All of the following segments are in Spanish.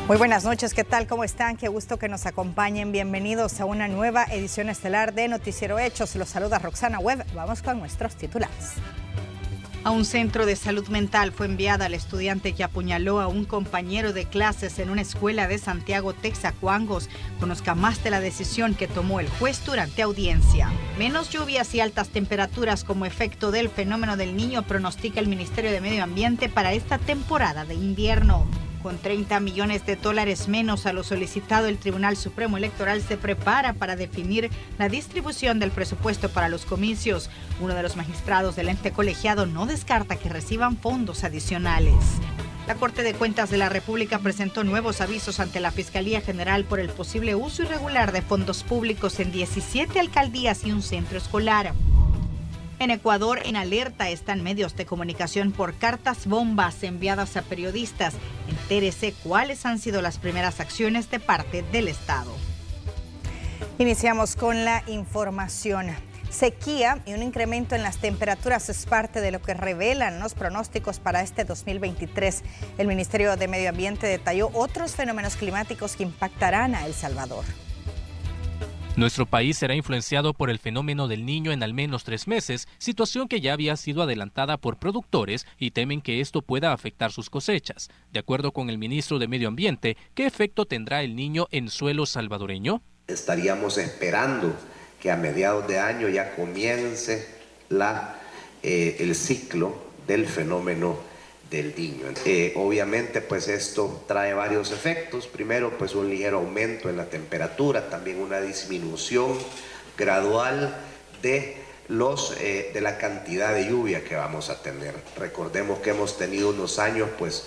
Muy buenas noches, ¿qué tal? ¿Cómo están? Qué gusto que nos acompañen. Bienvenidos a una nueva edición estelar de Noticiero Hechos. Los saluda Roxana Webb. Vamos con nuestros titulares. A un centro de salud mental fue enviada la estudiante que apuñaló a un compañero de clases en una escuela de Santiago, Texacuangos. Conozca más de la decisión que tomó el juez durante audiencia. Menos lluvias y altas temperaturas como efecto del fenómeno del Niño pronostica el Ministerio de Medio Ambiente para esta temporada de invierno. Con $30 millones menos a lo solicitado, el Tribunal Supremo Electoral se prepara para definir la distribución del presupuesto para los comicios. Uno de los magistrados del ente colegiado no descarta que reciban fondos adicionales. La Corte de Cuentas de la República presentó nuevos avisos ante la Fiscalía General por el posible uso irregular de fondos públicos en 17 alcaldías y un centro escolar. En Ecuador, en alerta están medios de comunicación por cartas bombas enviadas a periodistas. Entérese cuáles han sido las primeras acciones de parte del Estado. Iniciamos con la información. Sequía y un incremento en las temperaturas es parte de lo que revelan los pronósticos para este 2023. El Ministerio de Medio Ambiente detalló otros fenómenos climáticos que impactarán a El Salvador. Nuestro país será influenciado por el fenómeno del Niño en al menos 3 meses, situación que ya había sido adelantada por productores y temen que esto pueda afectar sus cosechas. De acuerdo con el ministro de Medio Ambiente, ¿qué efecto tendrá el Niño en suelo salvadoreño? Estaríamos esperando que a mediados de año ya comience el ciclo del fenómeno del Niño. Obviamente pues esto trae varios efectos. Primero pues un ligero aumento en la temperatura, también una disminución gradual de la cantidad de lluvia que vamos a tener. Recordemos que hemos tenido unos años pues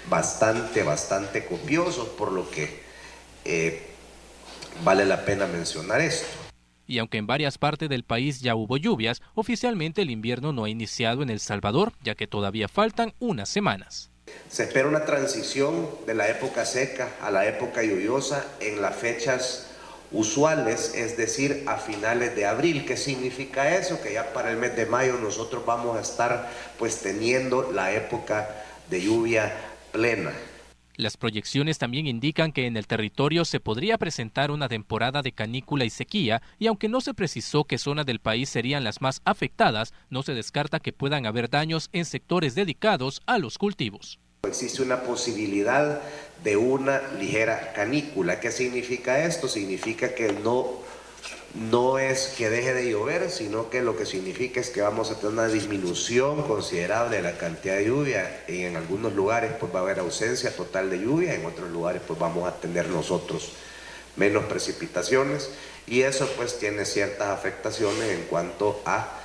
bastante copiosos, por lo que vale la pena mencionar esto. Y aunque en varias partes del país ya hubo lluvias, oficialmente el invierno no ha iniciado en El Salvador, ya que todavía faltan unas semanas. Se espera una transición de la época seca a la época lluviosa en las fechas usuales, es decir, a finales de abril. ¿Qué significa eso? Que ya para el mes de mayo nosotros vamos a estar pues teniendo la época de lluvia plena. Las proyecciones también indican que en el territorio se podría presentar una temporada de canícula y sequía, y aunque no se precisó qué zonas del país serían las más afectadas, no se descarta que puedan haber daños en sectores dedicados a los cultivos. Existe una posibilidad de una ligera canícula. ¿Qué significa esto? Significa que no es que deje de llover, sino que lo que significa es que vamos a tener una disminución considerable de la cantidad de lluvia, y en algunos lugares pues va a haber ausencia total de lluvia, en otros lugares pues vamos a tener nosotros menos precipitaciones, y eso pues tiene ciertas afectaciones en cuanto a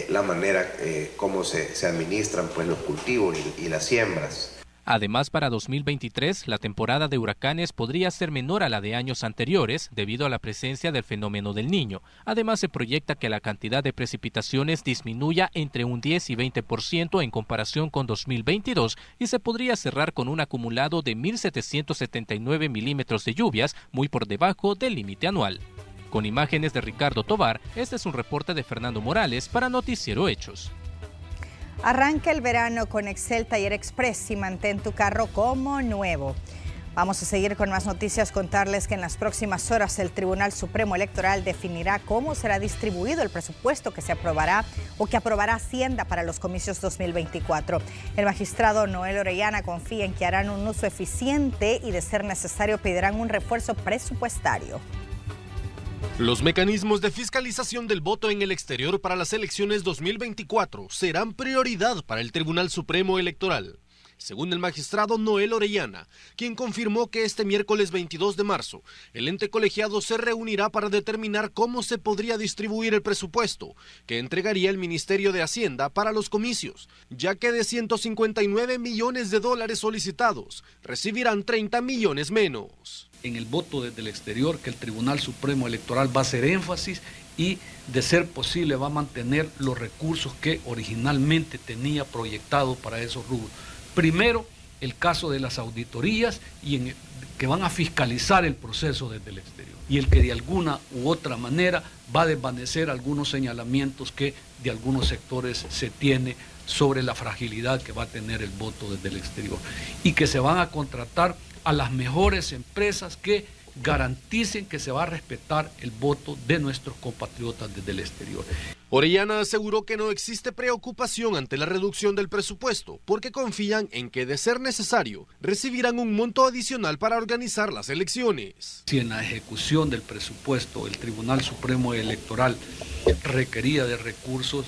la manera como se administran pues los cultivos y las siembras. Además, para 2023, la temporada de huracanes podría ser menor a la de años anteriores debido a la presencia del fenómeno del Niño. Además, se proyecta que la cantidad de precipitaciones disminuya entre un 10 y 20% en comparación con 2022 y se podría cerrar con un acumulado de 1.779 milímetros de lluvias, muy por debajo del límite anual. Con imágenes de Ricardo Tovar, este es un reporte de Fernando Morales para Noticiero Hechos. Arranca el verano con Excel Taller Express y mantén tu carro como nuevo. Vamos a seguir con más noticias, contarles que en las próximas horas el Tribunal Supremo Electoral definirá cómo será distribuido el presupuesto que se aprobará o que aprobará Hacienda para los comicios 2024. El magistrado Noel Orellana confía en que harán un uso eficiente y, de ser necesario, pedirán un refuerzo presupuestario. Los mecanismos de fiscalización del voto en el exterior para las elecciones 2024 serán prioridad para el Tribunal Supremo Electoral, según el magistrado Noel Orellana, quien confirmó que este miércoles 22 de marzo el ente colegiado se reunirá para determinar cómo se podría distribuir el presupuesto que entregaría el Ministerio de Hacienda para los comicios, ya que de $159 millones solicitados, recibirán 30 millones menos. En el voto desde el exterior, que el Tribunal Supremo Electoral va a hacer énfasis y, de ser posible, va a mantener los recursos que originalmente tenía proyectado para esos rubros. Primero, el caso de las auditorías que van a fiscalizar el proceso desde el exterior, y el que de alguna u otra manera va a desvanecer algunos señalamientos que de algunos sectores se tiene sobre la fragilidad que va a tener el voto desde el exterior y que se van a contratar a las mejores empresas que garanticen que se va a respetar el voto de nuestros compatriotas desde el exterior. Orellana aseguró que no existe preocupación ante la reducción del presupuesto, porque confían en que, de ser necesario, recibirán un monto adicional para organizar las elecciones. Si en la ejecución del presupuesto el Tribunal Supremo Electoral requería de recursos,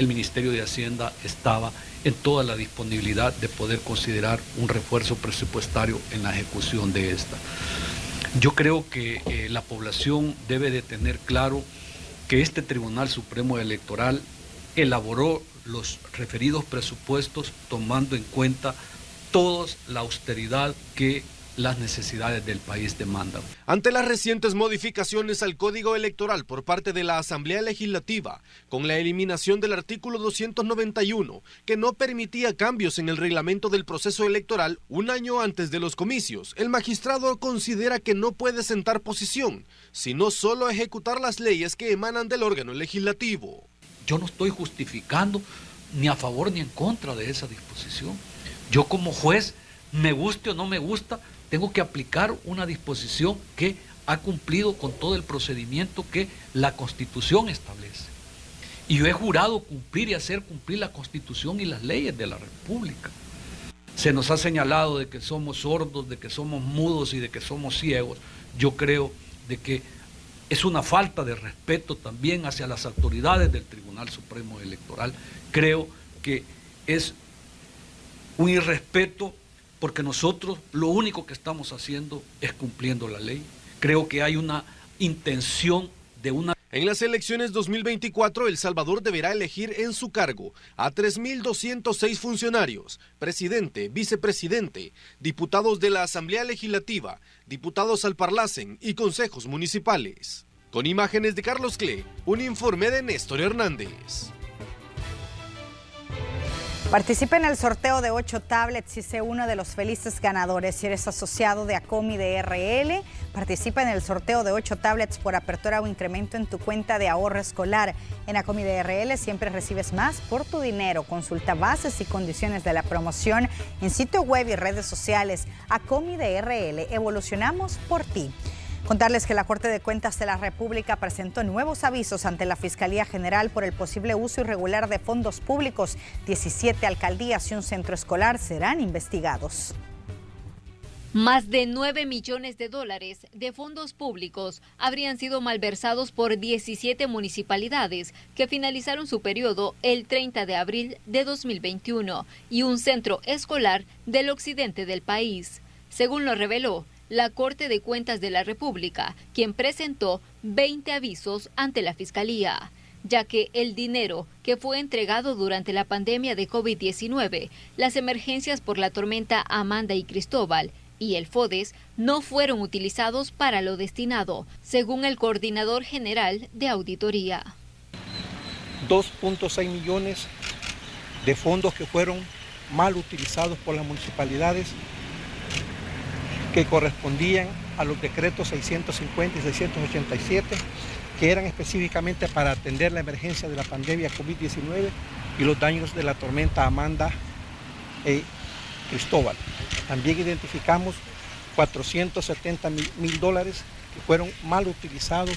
el Ministerio de Hacienda estaba en toda la disponibilidad de poder considerar un refuerzo presupuestario en la ejecución de esta. Yo creo que la población debe de tener claro que este Tribunal Supremo Electoral elaboró los referidos presupuestos tomando en cuenta toda la austeridad que las necesidades del país demandan. Ante las recientes modificaciones al Código Electoral por parte de la Asamblea Legislativa, con la eliminación del artículo 291, que no permitía cambios en el reglamento del proceso electoral un año antes de los comicios, el magistrado considera que no puede sentar posición, sino solo ejecutar las leyes que emanan del órgano legislativo. Yo no estoy justificando ni a favor ni en contra de esa disposición. Yo como juez, me guste o no me gusta, tengo que aplicar una disposición que ha cumplido con todo el procedimiento que la Constitución establece. Y yo he jurado cumplir y hacer cumplir la Constitución y las leyes de la República. Se nos ha señalado de que somos sordos, de que somos mudos y de que somos ciegos. Yo creo de que es una falta de respeto también hacia las autoridades del Tribunal Supremo Electoral. Creo que es un irrespeto, porque nosotros lo único que estamos haciendo es cumpliendo la ley. Creo que hay una intención de una... En las elecciones 2024, El Salvador deberá elegir en su cargo a 3.206 funcionarios, presidente, vicepresidente, diputados de la Asamblea Legislativa, diputados al Parlacen y consejos municipales. Con imágenes de Carlos Cle, un informe de Néstor Hernández. Participa en el sorteo de 8 tablets y sé uno de los felices ganadores. Si eres asociado de ACOMI DRL, participa en el sorteo de 8 tablets por apertura o incremento en tu cuenta de ahorro escolar. En ACOMI DRL siempre recibes más por tu dinero. Consulta bases y condiciones de la promoción en sitio web y redes sociales. ACOMI DRL, evolucionamos por ti. Contarles que la Corte de Cuentas de la República presentó nuevos avisos ante la Fiscalía General por el posible uso irregular de fondos públicos. 17 alcaldías y un centro escolar serán investigados. Más de 9 millones de dólares de fondos públicos habrían sido malversados por 17 municipalidades que finalizaron su periodo el 30 de abril de 2021 y un centro escolar del occidente del país. Según lo reveló la Corte de Cuentas de la República, quien presentó 20 avisos ante la Fiscalía, ya que el dinero que fue entregado durante la pandemia de COVID-19, las emergencias por la tormenta Amanda y Cristóbal y el FODES no fueron utilizados para lo destinado, según el Coordinador General de Auditoría. 2.6 millones de fondos que fueron mal utilizados por las municipalidades, que correspondían a los decretos 650 y 687, que eran específicamente para atender la emergencia de la pandemia COVID-19 y los daños de la tormenta Amanda y Cristóbal. También identificamos 470 mil dólares que fueron mal utilizados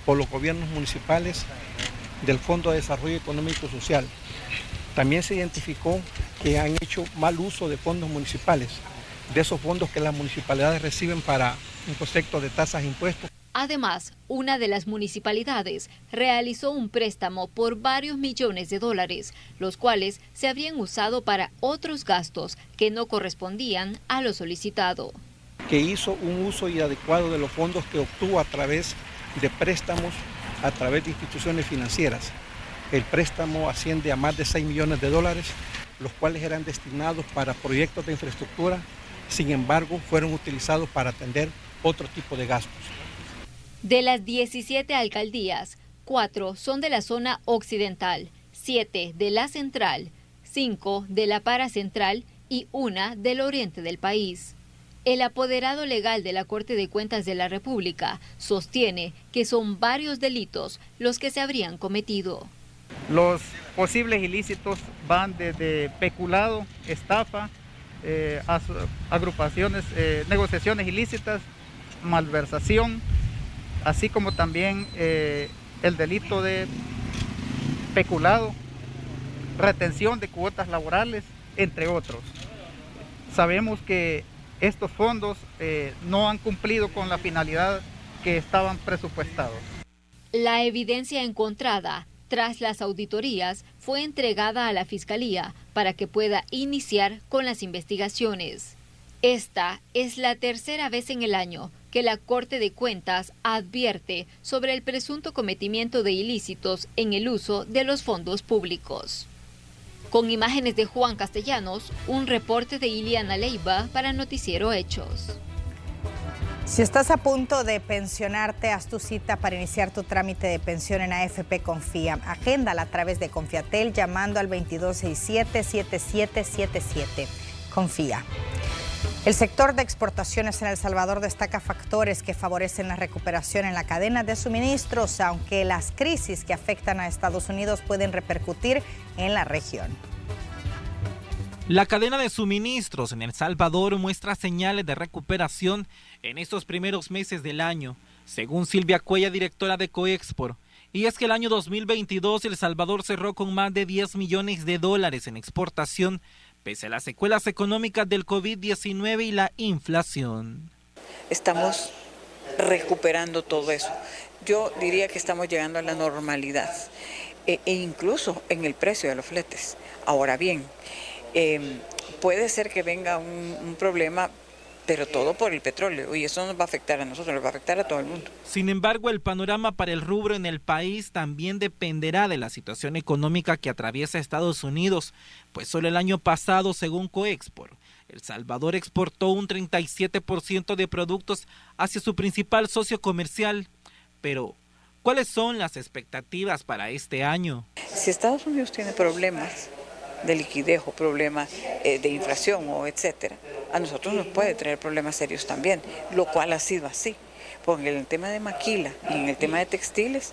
por los gobiernos municipales del Fondo de Desarrollo Económico y Social. También se identificó que han hecho mal uso de fondos municipales, de esos fondos que las municipalidades reciben para un concepto de tasas e impuestos. Además, una de las municipalidades realizó un préstamo por varios millones de dólares, los cuales se habrían usado para otros gastos que no correspondían a lo solicitado. Que hizo un uso inadecuado de los fondos que obtuvo a través de préstamos, a través de instituciones financieras. El préstamo asciende a más de 6 millones de dólares, los cuales eran destinados para proyectos de infraestructura. Sin embargo, fueron utilizados para atender otro tipo de gastos. De las 17 alcaldías, 4 son de la zona occidental, 7 de la central, 5 de la paracentral y 1 del oriente del país. El apoderado legal de la Corte de Cuentas de la República sostiene que son varios delitos los que se habrían cometido. Los posibles ilícitos van desde peculado, estafa, agrupaciones, negociaciones ilícitas, malversación, así como también el delito de peculado, retención de cuotas laborales, entre otros. Sabemos que estos fondos no han cumplido con la finalidad que estaban presupuestados. La evidencia encontrada tras las auditorías fue entregada a la Fiscalía para que pueda iniciar con las investigaciones. Esta es la tercera vez en el año que la Corte de Cuentas advierte sobre el presunto cometimiento de ilícitos en el uso de los fondos públicos. Con imágenes de Juan Castellanos, un reporte de Iliana Leiva para Noticiero Hechos. Si estás a punto de pensionarte, haz tu cita para iniciar tu trámite de pensión en AFP Confía. Agéndala a través de Confiatel llamando al 2267-7777. Confía. El sector de exportaciones en El Salvador destaca factores que favorecen la recuperación en la cadena de suministros, aunque las crisis que afectan a Estados Unidos pueden repercutir en la región. La cadena de suministros en El Salvador muestra señales de recuperación en estos primeros meses del año, según Silvia Cuella, directora de Coexport. Y es que el año 2022 El Salvador cerró con más de $10 millones en exportación, pese a las secuelas económicas del COVID-19 y la inflación. Estamos recuperando todo eso. Yo diría que estamos llegando a la normalidad, e incluso en el precio de los fletes. Ahora bien, puede ser que venga un problema, pero todo por el petróleo, y eso nos va a afectar a nosotros, nos va a afectar a todo el mundo. Sin embargo, el panorama para el rubro en el país también dependerá de la situación económica que atraviesa Estados Unidos, pues solo el año pasado, según Coexport, El Salvador exportó un 37% de productos hacia su principal socio comercial. Pero, ¿cuáles son las expectativas para este año? Si Estados Unidos tiene problemas de liquidez o problemas de inflación o etcétera, a nosotros nos puede traer problemas serios también, lo cual ha sido así, porque en el tema de maquila y en el tema de textiles,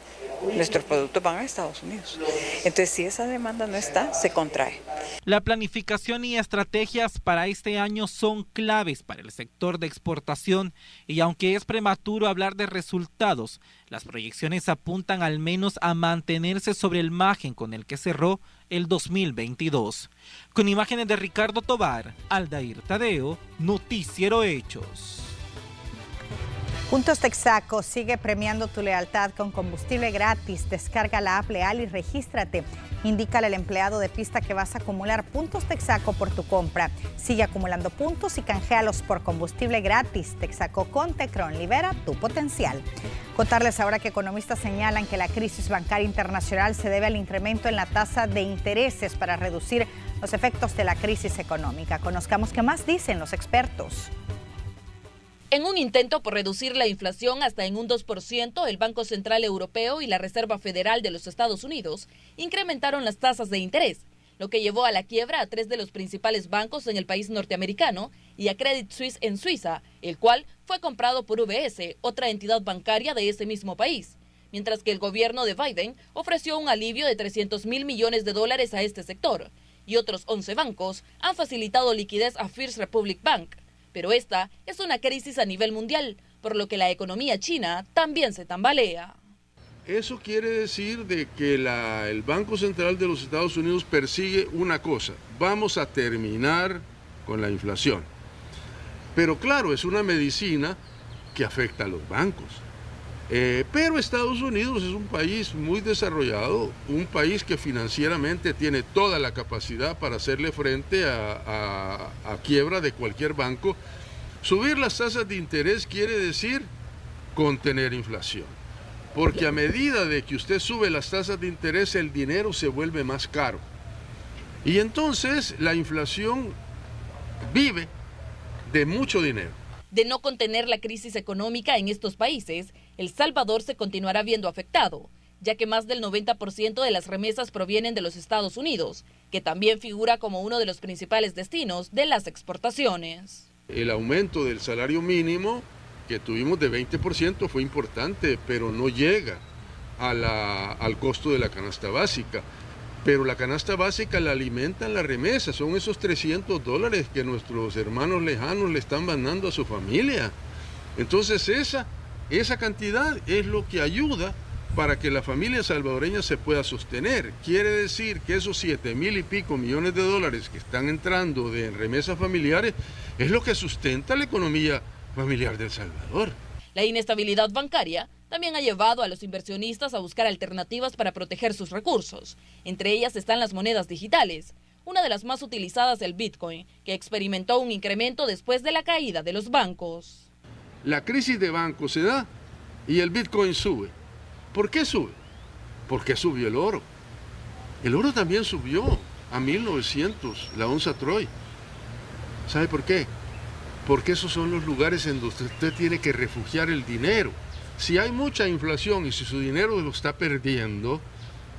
nuestros productos van a Estados Unidos. Entonces, si esa demanda no está, se contrae. La planificación y estrategias para este año son claves para el sector de exportación y aunque es prematuro hablar de resultados, las proyecciones apuntan al menos a mantenerse sobre el margen con el que cerró el 2022. Con imágenes de Ricardo Tobar, Aldair Tadeo, Noticiero Hechos. Puntos Texaco sigue premiando tu lealtad con combustible gratis. Descarga la app Leal y regístrate. Indícale al empleado de pista que vas a acumular puntos Texaco por tu compra. Sigue acumulando puntos y canjealos por combustible gratis. Texaco con Tecron, libera tu potencial. Contarles ahora que economistas señalan que la crisis bancaria internacional se debe al incremento en la tasa de intereses para reducir los efectos de la crisis económica. Conozcamos qué más dicen los expertos. En un intento por reducir la inflación hasta en un 2%, el Banco Central Europeo y la Reserva Federal de los Estados Unidos incrementaron las tasas de interés, lo que llevó a la quiebra a 3 de los principales bancos en el país norteamericano y a Credit Suisse en Suiza, el cual fue comprado por UBS, otra entidad bancaria de ese mismo país, mientras que el gobierno de Biden ofreció un alivio de $300 mil millones a este sector, y otros 11 bancos han facilitado liquidez a First Republic Bank. Pero esta es una crisis a nivel mundial, por lo que la economía china también se tambalea. Eso quiere decir de que el Banco Central de los Estados Unidos persigue una cosa: vamos a terminar con la inflación. Pero claro, es una medicina que afecta a los bancos. Pero Estados Unidos es un país muy desarrollado, un país que financieramente tiene toda la capacidad para hacerle frente a quiebra de cualquier banco. Subir las tasas de interés quiere decir contener inflación, porque a medida de que usted sube las tasas de interés, el dinero se vuelve más caro. Y entonces la inflación vive de mucho dinero. De no contener la crisis económica en estos países, El Salvador se continuará viendo afectado, ya que más del 90% de las remesas provienen de los Estados Unidos, que también figura como uno de los principales destinos de las exportaciones. El aumento del salario mínimo que tuvimos de 20% fue importante, pero no llega al costo de la canasta básica. Pero la canasta básica la alimentan las remesas, son esos $300 que nuestros hermanos lejanos le están mandando a su familia. Entonces esa cantidad es lo que ayuda para que la familia salvadoreña se pueda sostener. Quiere decir que esos 7,000 y pico millones de dólares que están entrando de remesas familiares es lo que sustenta la economía familiar de El Salvador. La inestabilidad bancaria también ha llevado a los inversionistas a buscar alternativas para proteger sus recursos. Entre ellas están las monedas digitales. Una de las más utilizadas, el Bitcoin, que experimentó un incremento después de la caída de los bancos. La crisis de bancos se da y el Bitcoin sube. ¿Por qué sube? Porque subió el oro. El oro también subió a 1.900, la onza Troy. ¿Sabe por qué? Porque esos son los lugares en donde usted tiene que refugiar el dinero. Si hay mucha inflación y si su dinero lo está perdiendo,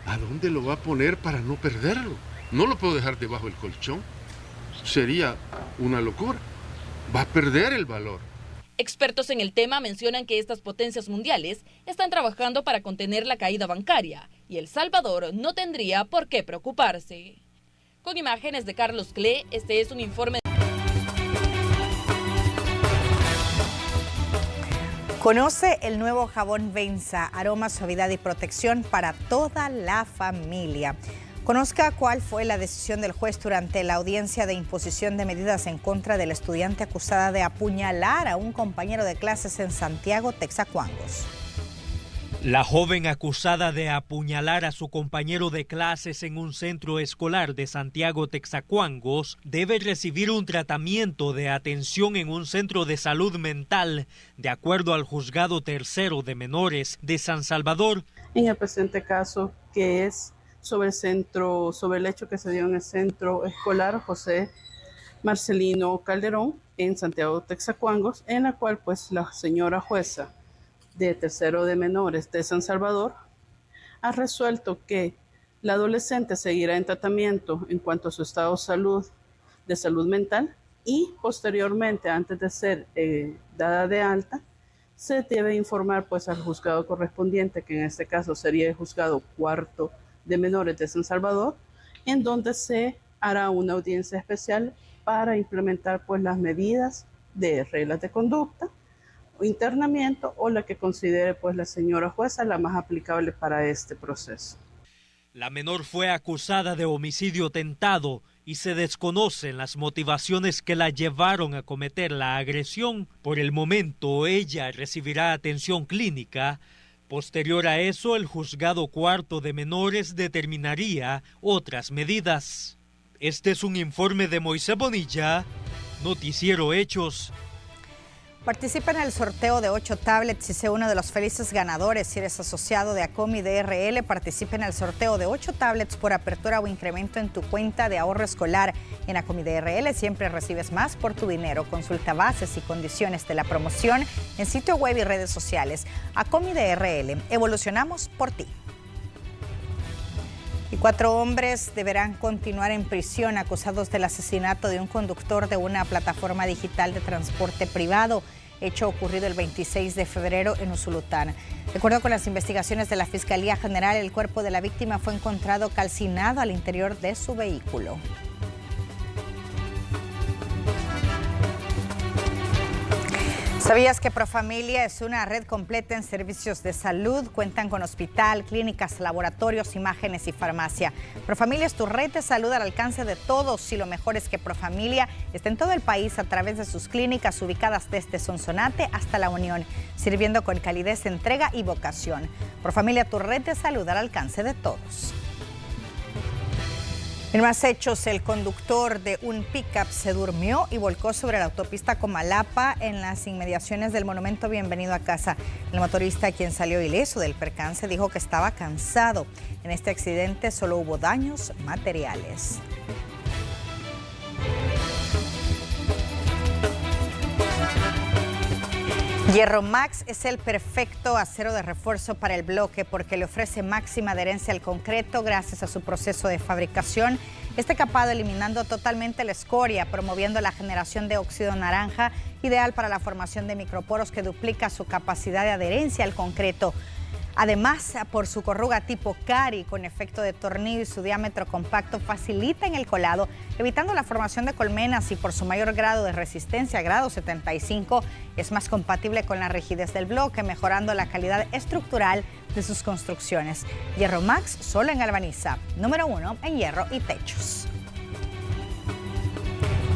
¿a dónde lo va a poner para no perderlo? No lo puedo dejar debajo del colchón. Sería una locura. Va a perder el valor. Expertos en el tema mencionan que estas potencias mundiales están trabajando para contener la caída bancaria y El Salvador no tendría por qué preocuparse. Con imágenes de Carlos Cle, este es un informe. Conoce el nuevo jabón Venza, aroma, suavidad y protección para toda la familia. Conozca cuál fue la decisión del juez durante la audiencia de imposición de medidas en contra de la estudiante acusada de apuñalar a un compañero de clases en Santiago, Texacuangos. La joven acusada de apuñalar a su compañero de clases en un centro escolar de Santiago, Texacuangos, debe recibir un tratamiento de atención en un centro de salud mental, de acuerdo al juzgado tercero de menores de San Salvador. En el presente caso, que es sobre el hecho que se dio en el centro escolar José Marcelino Calderón en Santiago, Texacuangos, en la cual pues la señora jueza de tercero de menores de San Salvador ha resuelto que la adolescente seguirá en tratamiento en cuanto a su estado de salud mental y posteriormente, antes de ser dada de alta, se debe informar pues al juzgado correspondiente, que en este caso sería el juzgado cuarto de menores de San Salvador, en donde se hará una audiencia especial para implementar pues las medidas de reglas de conducta, internamiento o la que considere pues la señora jueza la más aplicable para este proceso. La menor fue acusada de homicidio tentado y se desconocen las motivaciones que la llevaron a cometer la agresión. Por el momento ella recibirá atención clínica. Posterior a eso, el juzgado cuarto de menores determinaría otras medidas. Este es un informe de Moisés Bonilla, Noticiero Hechos. Participa en el sorteo de 8 tablets y sé uno de los felices ganadores. Si eres asociado de ACOMI DRL, participa en el sorteo de 8 tablets por apertura o incremento en tu cuenta de ahorro escolar. En ACOMI DRL siempre recibes más por tu dinero. Consulta bases y condiciones de la promoción en sitio web y redes sociales. ACOMI DRL, evolucionamos por ti. Y 4 hombres deberán continuar en prisión acusados del asesinato de un conductor de una plataforma digital de transporte privado, hecho ocurrido el 26 de febrero en Usulután. De acuerdo con las investigaciones de la Fiscalía General, el cuerpo de la víctima fue encontrado calcinado al interior de su vehículo. ¿Sabías que Profamilia es una red completa en servicios de salud? Cuentan con hospital, clínicas, laboratorios, imágenes y farmacia. Profamilia es tu red de salud al alcance de todos y lo mejor es que Profamilia está en todo el país a través de sus clínicas ubicadas desde Sonsonate hasta La Unión, sirviendo con calidez, entrega y vocación. Profamilia, tu red de salud al alcance de todos. En más hechos, el conductor de un pick-up se durmió y volcó sobre la autopista Comalapa en las inmediaciones del monumento Bienvenido a Casa. El motorista, quien salió ileso del percance, dijo que estaba cansado. En este accidente solo hubo daños materiales. Hierro Max es el perfecto acero de refuerzo para el bloque porque le ofrece máxima adherencia al concreto gracias a su proceso de fabricación. Este capado eliminando totalmente la escoria, promoviendo la generación de óxido naranja, ideal para la formación de microporos que duplica su capacidad de adherencia al concreto. Además, por su corruga tipo Cari con efecto de tornillo y su diámetro compacto facilitan el colado, evitando la formación de colmenas, y por su mayor grado de resistencia, grado 75, es más compatible con la rigidez del bloque, mejorando la calidad estructural de sus construcciones. Hierro Max solo en Galvaniza, número 1 en hierro y techos.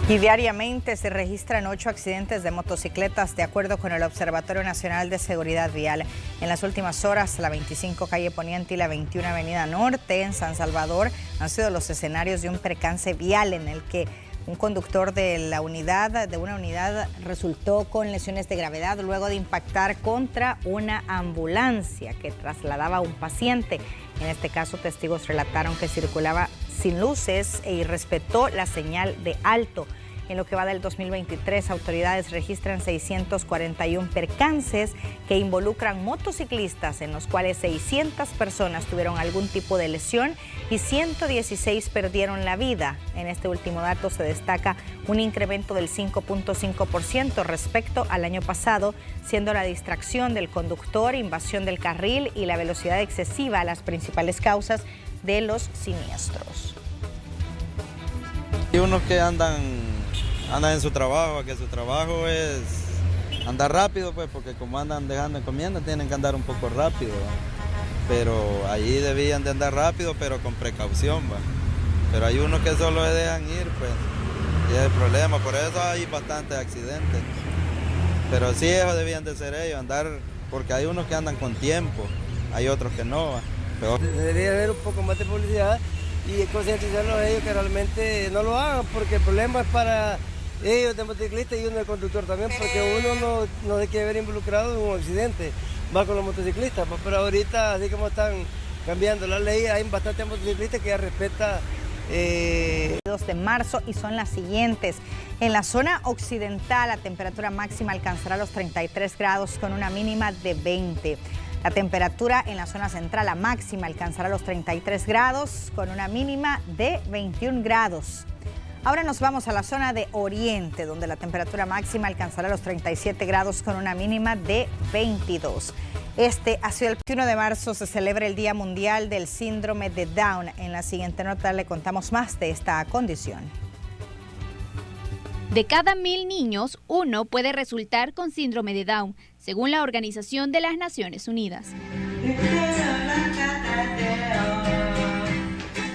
Y diariamente se registran 8 accidentes de motocicletas, de acuerdo con el Observatorio Nacional de Seguridad Vial. En las últimas horas, la 25 Calle Poniente y la 21 Avenida Norte en San Salvador han sido los escenarios de un percance vial en el que un conductor de una unidad resultó con lesiones de gravedad luego de impactar contra una ambulancia que trasladaba a un paciente. En este caso, testigos relataron que circulaba sin luces e irrespetó la señal de alto. En lo que va del 2023, autoridades registran 641 percances que involucran motociclistas, en los cuales 600 personas tuvieron algún tipo de lesión y 116 perdieron la vida. En este último dato se destaca un incremento del 5.5% respecto al año pasado, siendo la distracción del conductor, invasión del carril y la velocidad excesiva las principales causas de los siniestros. Hay unos que andan en su trabajo, que su trabajo es andar rápido, pues, porque como andan dejando encomienda, tienen que andar un poco rápido, ¿va? Pero allí debían de andar rápido, pero con precaución, ¿va? Pero hay unos que solo se dejan ir, pues, y es el problema, por eso hay bastantes accidentes. Pero sí, eso debían de ser ellos, andar, porque hay unos que andan con tiempo, hay otros que no, ¿va? Pero debería haber un poco más de publicidad y concientizarlos a ellos que realmente no lo hagan, porque el problema es para ellos de motociclistas y uno de conductor también, porque uno no se quiere ver involucrado en un accidente, va con los motociclistas, pero ahorita, así como están cambiando la ley, hay bastantes motociclistas que ya respetan. 2 de marzo y son las siguientes. En la zona occidental, la temperatura máxima alcanzará los 33 grados con una mínima de 20. La temperatura en la zona central, la máxima, alcanzará los 33 grados con una mínima de 21 grados. Ahora nos vamos a la zona de Oriente, donde la temperatura máxima alcanzará los 37 grados con una mínima de 22. Hacia el 21 de marzo se celebra el Día Mundial del Síndrome de Down. En la siguiente nota le contamos más de esta condición. De cada 1.000 niños, 1 puede resultar con síndrome de Down, según la Organización de las Naciones Unidas.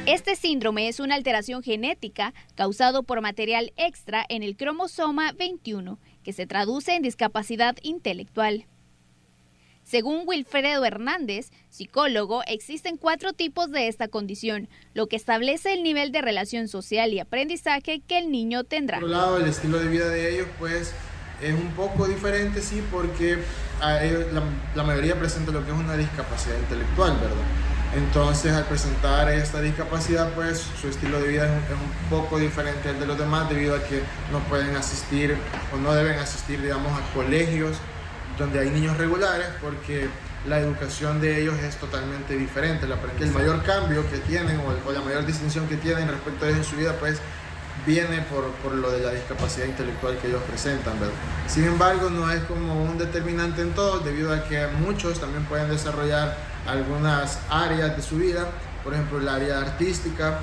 Este síndrome es una alteración genética causado por material extra en el cromosoma 21, que se traduce en discapacidad intelectual. Según Wilfredo Hernández, psicólogo, existen 4 tipos de esta condición, lo que establece el nivel de relación social y aprendizaje que el niño tendrá. Por otro lado, el estilo de vida de ellos pues es un poco diferente, sí, porque a ellos, la mayoría presenta lo que es una discapacidad intelectual, ¿verdad? Entonces, al presentar esta discapacidad, pues su estilo de vida es un poco diferente al de los demás, debido a que no pueden asistir o no deben asistir, digamos, a colegios donde hay niños regulares, porque la educación de ellos es totalmente diferente. El mayor cambio que tienen o la mayor distinción que tienen respecto a ellos en su vida, pues viene por lo de la discapacidad intelectual que ellos presentan, ¿verdad? Sin embargo, no es como un determinante en todo, debido a que muchos también pueden desarrollar algunas áreas de su vida, por ejemplo, el área artística.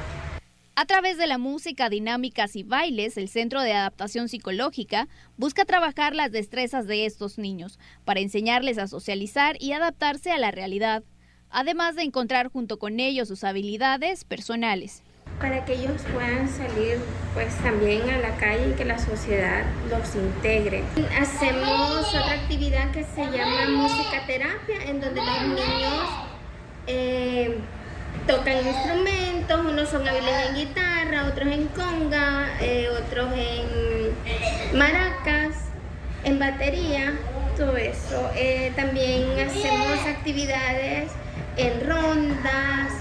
A través de la música, dinámicas y bailes, el Centro de Adaptación Psicológica busca trabajar las destrezas de estos niños para enseñarles a socializar y adaptarse a la realidad, además de encontrar junto con ellos sus habilidades personales. Para que ellos puedan salir pues también a la calle y que la sociedad los integre. Hacemos otra actividad que se llama musicaterapia, en donde los niños tocan instrumentos, unos son hábiles en guitarra, otros en conga, otros en maracas, en batería, todo eso. También hacemos actividades en rondas,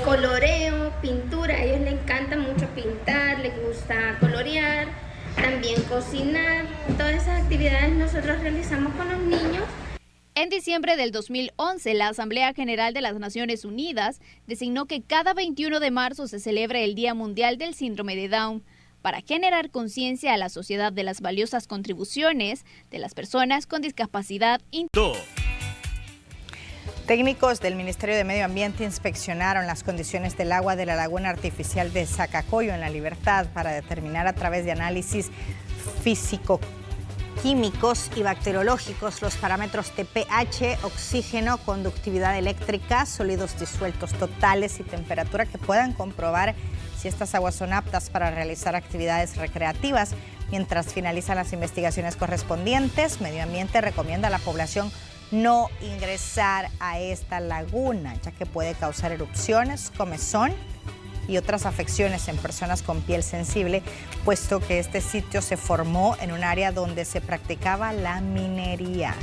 coloreo, pintura. A ellos les encanta mucho pintar, les gusta colorear, también cocinar. Todas esas actividades nosotros realizamos con los niños. En diciembre del 2011, la Asamblea General de las Naciones Unidas designó que cada 21 de marzo se celebre el Día Mundial del Síndrome de Down, para generar conciencia a la sociedad de las valiosas contribuciones de las personas con discapacidad. Técnicos del Ministerio de Medio Ambiente inspeccionaron las condiciones del agua de la laguna artificial de Zacacoyo en La Libertad para determinar a través de análisis físico-químicos y bacteriológicos los parámetros de pH, oxígeno, conductividad eléctrica, sólidos disueltos totales y temperatura que puedan comprobar si estas aguas son aptas para realizar actividades recreativas. Mientras finalizan las investigaciones correspondientes, Medio Ambiente recomienda a la población no ingresar a esta laguna, ya que puede causar erupciones, comezón y otras afecciones en personas con piel sensible, puesto que este sitio se formó en un área donde se practicaba la minería.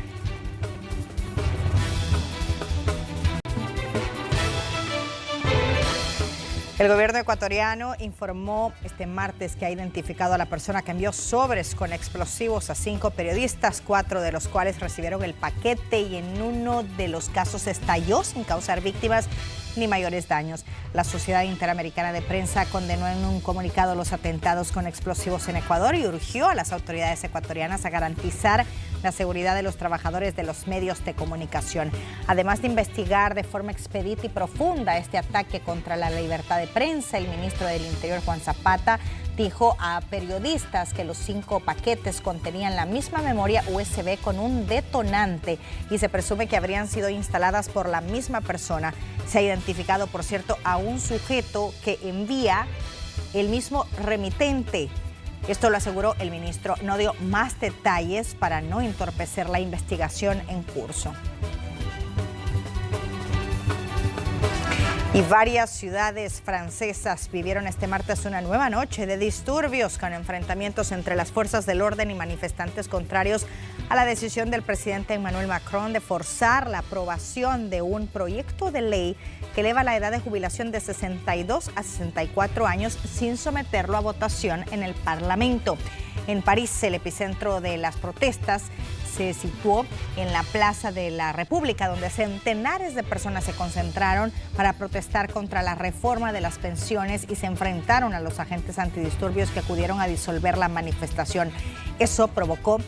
El gobierno ecuatoriano informó este martes que ha identificado a la persona que envió sobres con explosivos a 5 periodistas, 4 de los cuales recibieron el paquete y en uno de los casos estalló sin causar víctimas ni mayores daños. La Sociedad Interamericana de Prensa condenó en un comunicado los atentados con explosivos en Ecuador y urgió a las autoridades ecuatorianas a garantizar la seguridad de los trabajadores de los medios de comunicación. Además de investigar de forma expedita y profunda este ataque contra la libertad de prensa, el ministro del Interior, Juan Zapata, dijo a periodistas que los 5 paquetes contenían la misma memoria USB con un detonante y se presume que habrían sido instaladas por la misma persona. Se ha identificado, por cierto, a un sujeto que envía el mismo remitente. Esto lo aseguró el ministro. No dio más detalles para no entorpecer la investigación en curso. Y varias ciudades francesas vivieron este martes una nueva noche de disturbios con enfrentamientos entre las fuerzas del orden y manifestantes contrarios a la decisión del presidente Emmanuel Macron de forzar la aprobación de un proyecto de ley que eleva la edad de jubilación de 62 a 64 años sin someterlo a votación en el Parlamento. En París, el epicentro de las protestas se situó en la Plaza de la República, donde centenares de personas se concentraron para protestar contra la reforma de las pensiones y se enfrentaron a los agentes antidisturbios que acudieron a disolver la manifestación. Eso provocó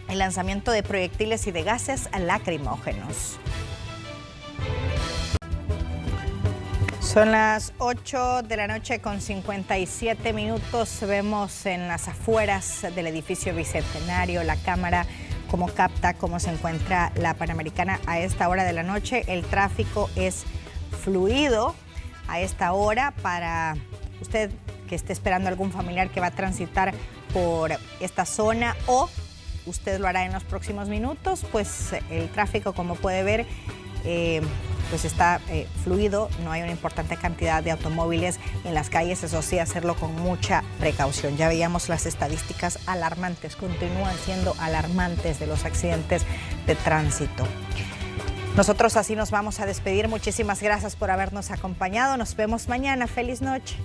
el lanzamiento de proyectiles y de gases lacrimógenos. Son las 8 de la noche con 57 minutos. Vemos en las afueras del edificio Bicentenario la cámara cómo capta cómo se encuentra la Panamericana a esta hora de la noche. El tráfico es fluido a esta hora. Para usted que esté esperando algún familiar que va a transitar por esta zona o usted lo hará en los próximos minutos, pues el tráfico, como puede ver, pues está fluido, no hay una importante cantidad de automóviles en las calles, eso sí, hacerlo con mucha precaución. Ya veíamos las estadísticas alarmantes, continúan siendo alarmantes de los accidentes de tránsito. Nosotros así nos vamos a despedir. Muchísimas gracias por habernos acompañado. Nos vemos mañana. Feliz noche.